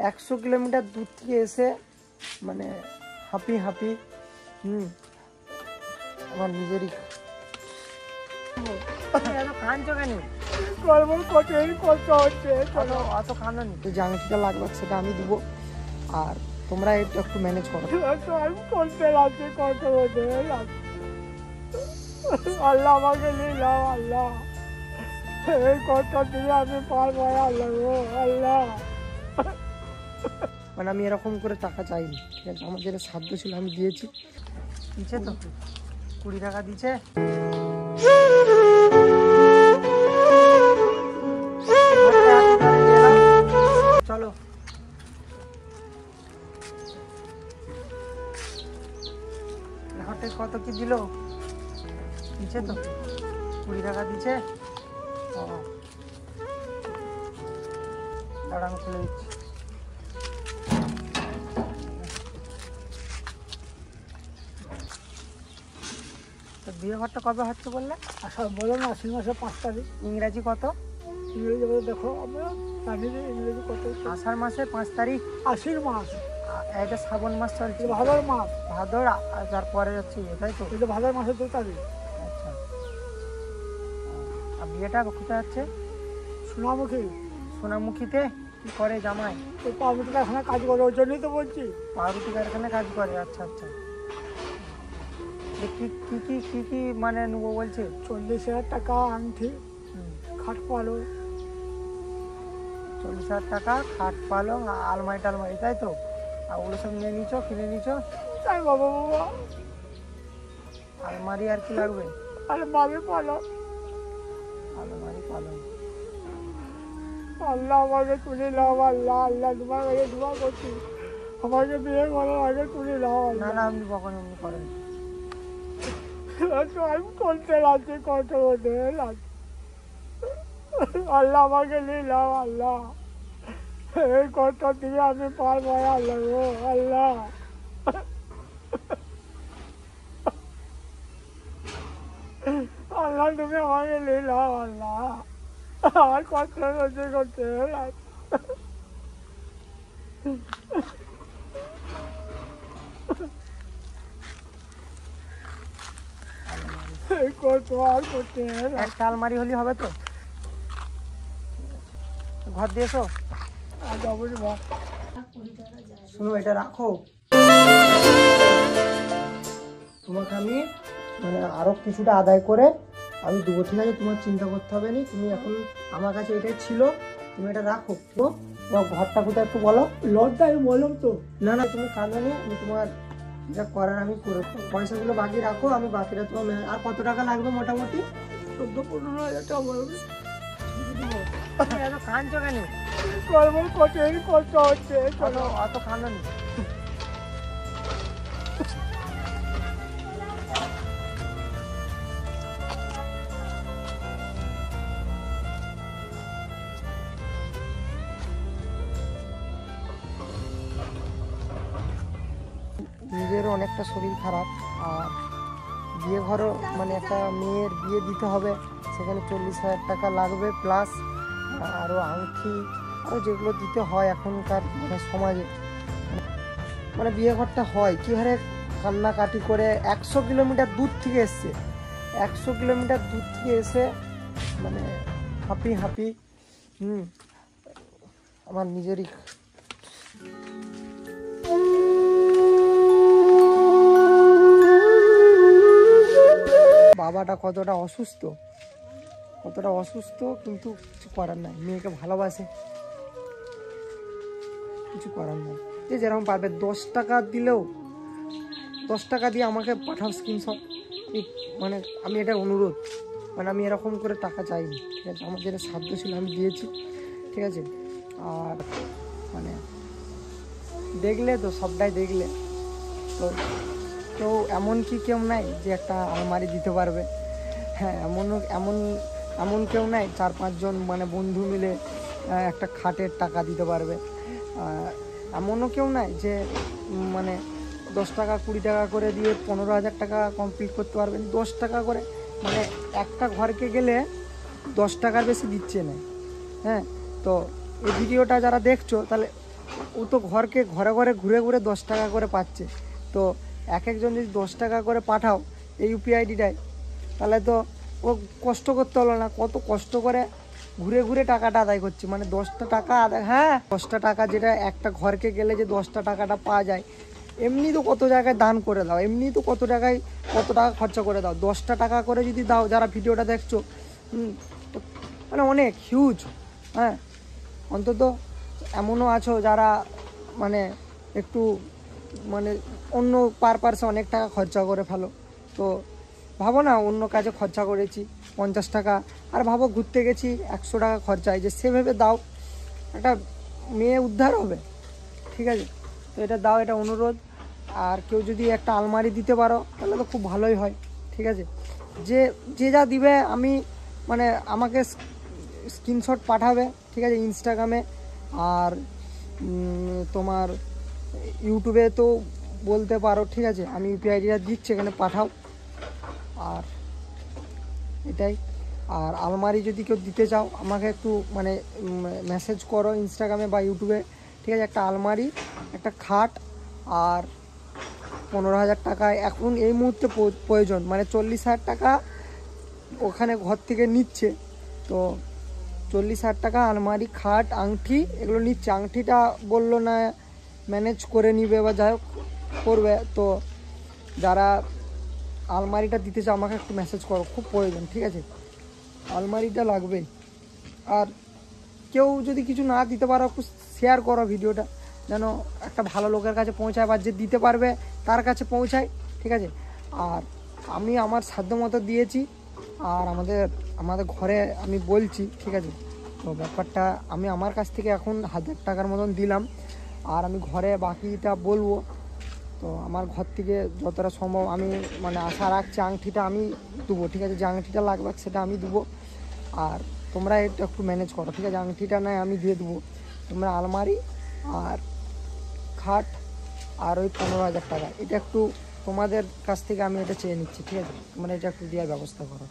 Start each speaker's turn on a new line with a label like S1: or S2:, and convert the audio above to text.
S1: 100 kilometre দূর থেকে এসে মানে হাঁপি হাঁপি আমার নিজেরই কাঁদছো কেন? অত কাঁদো নি, যে আংটিটা লাগবে সেটা আমি দিব, আর তোমরা একটু ম্যানেজ করো।
S2: আল্লাহ আমাকে নিলাম, আল্লাহ এই কষ্ট দিয়ে আমি পারবো আল্লাহ, আল্লাহ।
S1: মানে আমি এরকম করে টাকা চাইনি, ঠিক আছে? আমার যেটা সাধ্য ছিল আমি দিয়েছি। দিচ্ছে তো 20 টাকা দিচ্ছে। চলো ঘরটায় কত কি দিল? দিচ্ছে তো 20 টাকা দিচ্ছে। দাঁড়া আমি খুলে দিচ্ছি। বিয়ে ঘরটা কবে হচ্ছে বললে?
S2: বলো না, আশ্বিন মাসের 5 তারিখ।
S1: ইংরাজি কত?
S2: ইংরেজি বলে দেখো, আমরা জানি না ইংরেজি কত।
S1: আষাঢ় মাসের 5 তারিখ।
S2: আশ্বিন মাস,
S1: এটা শ্রাবণ মাস চলছে।
S2: ভাদর মাস,
S1: ভাদর তারপরে হচ্ছে তাই তো?
S2: এটা ভাদর মাসের 2 তারিখ।
S1: আচ্ছা, আর বিয়েটা কোথায় হচ্ছে?
S2: সোনামুখী।
S1: সোনামুখীতে কি করে জামাই?
S2: ওই পাউরুটি কারখানায় কাজ করে, ওই জন্যই তো বলছি।
S1: পাউরুটি কারখানায় কাজ করে? আচ্ছা আচ্ছা। কি কি কি কি কি মানে নেবো বলছে?
S2: 40,000 টাকা আংটি, খাট পালং।
S1: 40,000 টাকা, খাট পালং, আলমারি টালমারি, তাই তো? আর ওগুলো সব নিয়ে নিচ্ছ, কিনে নিচ্ছ?
S2: তাই বাবা, বাবা
S1: আলমারি আর কি লাগবে?
S2: আলমারি পালং।
S1: আলমারি পালং।
S2: আল্লাহ আমাকে তুলে নাও, আল্লাহ, আল্লাহ তোমার কাছে দোয়া করছি, আমাকে বিয়ে করার আগে তুলে নাও।
S1: না না, আপনি কখন এমনি করেন?
S2: আমি করতে লাগছি, কত হতে লাগছে। আল্লাহ আমাকে নিয়ে নাও, আল্লাহ এই কষ্ট দিয়ে আমি পারবো আল্লাহ, আল্লাহ। আল্লাহ তুমি আমাকে নিয়ে নাও, আল্লাহ আমার কষ্ট করতে করতে লাগছে।
S1: একটা আলমারি হলে হবে তো? ঘর দিয়েছো? শুনো, এটা রাখো, তোমাকে আমি মানে আরো কিছুটা আদায় করে আমি দেবো, ঠিক আছে? তোমার চিন্তা করতে হবে না। তুমি এখন আমার কাছে এটাই ছিল, তুমি এটা রাখো। তো ঘরটা কোথায় একটু বলো।
S2: লজ্জা আমি বললাম তো।
S1: না না, তুমি কাঁদো নি, আমি তোমার যা করার আমি করে, পয়সাগুলো বাকি রাখো, আমি বাকিটা তোমার। আর কত টাকা লাগবে মোটামুটি?
S2: 14-15,000 টাকা বলবে।
S1: কাঁদছো কেন?
S2: কঠিন কষ্ট হচ্ছে,
S1: অত কাঁদো নি। নিজেরও অনেকটা শরীর খারাপ, আর বিয়ে ঘরও মানে একটা মেয়ের বিয়ে দিতে হবে, সেখানে 40,000 টাকা লাগবে, প্লাস আরও আংটি, আরও যেগুলো দিতে হয় এখনকার মানে সমাজে। মানে বিয়ে ঘরটা হয় কী হারে কান্নাকাটি করে, 100 কিলোমিটার দূর থেকে এসছে, 100 কিলোমিটার দূর থেকে এসে মানে হাঁপি হাঁপি আমার নিজেরই। বাবাটা কতটা অসুস্থ, কিন্তু কিছু করার নাই, মেয়েকে ভালোবাসে, কিছু করার নাই। যে যেরকম পারবে 10 টাকা দিলেও 10 টাকা দিয়ে আমাকে পাঠাও স্ক্রিনশট। মানে আমি এটা অনুরোধ, মানে আমি এরকম করে টাকা চাইনি, ঠিক আছে? আমার যেটা সাধ্য ছিল আমি দিয়েছি, ঠিক আছে? আর মানে দেখলে তো, সবটাই দেখলে তো, কেউ এমন কি কেউ নাই যে একটা আলমারি দিতে পারবে? হ্যাঁ, এমন কেউ নাই 4-5 জন মানে বন্ধু মিলে একটা খাটের টাকা দিতে পারবে? এমনও কেউ নাই যে মানে 10 টাকা 20 টাকা করে দিয়ে 15,000 টাকা কমপ্লিট করতে পারবেন? 10 টাকা করে মানে একটা ঘরকে গেলে 10 টাকার বেশি দিচ্ছে না। হ্যাঁ, তো এই ভিডিওটা যারা দেখছো, তাহলে ও তো ঘরে ঘরে ঘুরে ঘুরে 10 টাকা করে পাচ্ছে। তো এক একজন যদি 10 টাকা করে পাঠাও এই ইউপিআই আইডিটায়, তাহলে তো ও কষ্ট করতে হলো না, কত কষ্ট করে ঘুরে ঘুরে টাকাটা আদায় করছে। মানে 10টা টাকা আদায়, হ্যাঁ 10টা টাকা যেটা একটা ঘরকে গেলে যে 10টা টাকাটা পাওয়া যায়, এমনি তো কত জায়গায় দান করে দাও, এমনি তো কত জায়গায় কত টাকা খরচা করে দাও। 10টা টাকা করে যদি দাও, যারা ভিডিওটা দেখছো, তো মানে অনেক হিউজ। হ্যাঁ, অন্তত এমনও আছো যারা মানে একটু মানে অন্য পারপাসে অনেক টাকা খরচা করে ফেলো। তো ভাবো না অন্য কাজে খরচা করেছি 50 টাকা, আর ভাবো ঘুরতে গেছি 100 টাকা খরচা, যে সেভাবে দাও, একটা মেয়ে উদ্ধার হবে। ঠিক আছে, তো এটা দাও, এটা অনুরোধ। আর কেউ যদি একটা আলমারি দিতে পারো তাহলে তো খুব ভালোই হয়। ঠিক আছে, যে যে যা দিবে আমি মানে আমাকে স্ক্রিনশট পাঠাবে, ঠিক আছে, ইনস্টাগ্রামে আর তোমার ইউটিউবে তো বলতে পারো। ঠিক আছে, আমি ইউপিআই আইডিটা দিচ্ছি, এখানে পাঠাও। আর এটাই। আর আলমারি যদি কেউ দিতে চাও আমাকে একটু মানে মেসেজ করো ইনস্টাগ্রামে বা ইউটিউবে। ঠিক আছে, একটা আলমারি, একটা খাট আর 15,000 টাকা এখন এই মুহূর্তে প্রয়োজন। মানে 40,000 টাকা ওখানে ঘর থেকে নিচ্ছে, তো 40,000 টাকা আলমারি, খাট, আংটি এগুলো নিচ্ছে। আংটিটা বললো না ম্যানেজ করে নিবে বা যাই হোক করবে। তো যারা আলমারিটা দিতে চাও আমাকে একটু মেসেজ করো, খুব প্রয়োজন। ঠিক আছে, আলমারিটা লাগবে। আর কেউ যদি কিছু না দিতে পারো একটু শেয়ার করো ভিডিওটা, যেন একটা ভালো লোকের কাছে পৌঁছায় বা যে দিতে পারবে তার কাছে পৌঁছায়। ঠিক আছে, আর আমি আমার সাধ্য মতো দিয়েছি। আর আমাদের ঘরে আমি বলছি, ঠিক আছে, তো ব্যাপারটা আমি আমার কাছ থেকে এখন 1000 টাকার মতন দিলাম, আর আমি ঘরে বাকিটা বলবো। তো আমার ঘর থেকে যতটা সম্ভব আমি মানে আশা রাখছি আংটিটা আমি দেবো। ঠিক আছে, যে আংটিটা লাগবে সেটা আমি দেবো। আর তোমরা এটা একটু ম্যানেজ করো। ঠিক আছে, আংটিটা নয় আমি দিয়ে দেবো, তোমরা আলমারি আর খাট আর ওই 15,000 টাকা এটা একটু তোমাদের কাছ থেকে আমি এটা চেয়ে নিচ্ছি। ঠিক আছে, তোমরা এটা একটু দেওয়ার ব্যবস্থা করো।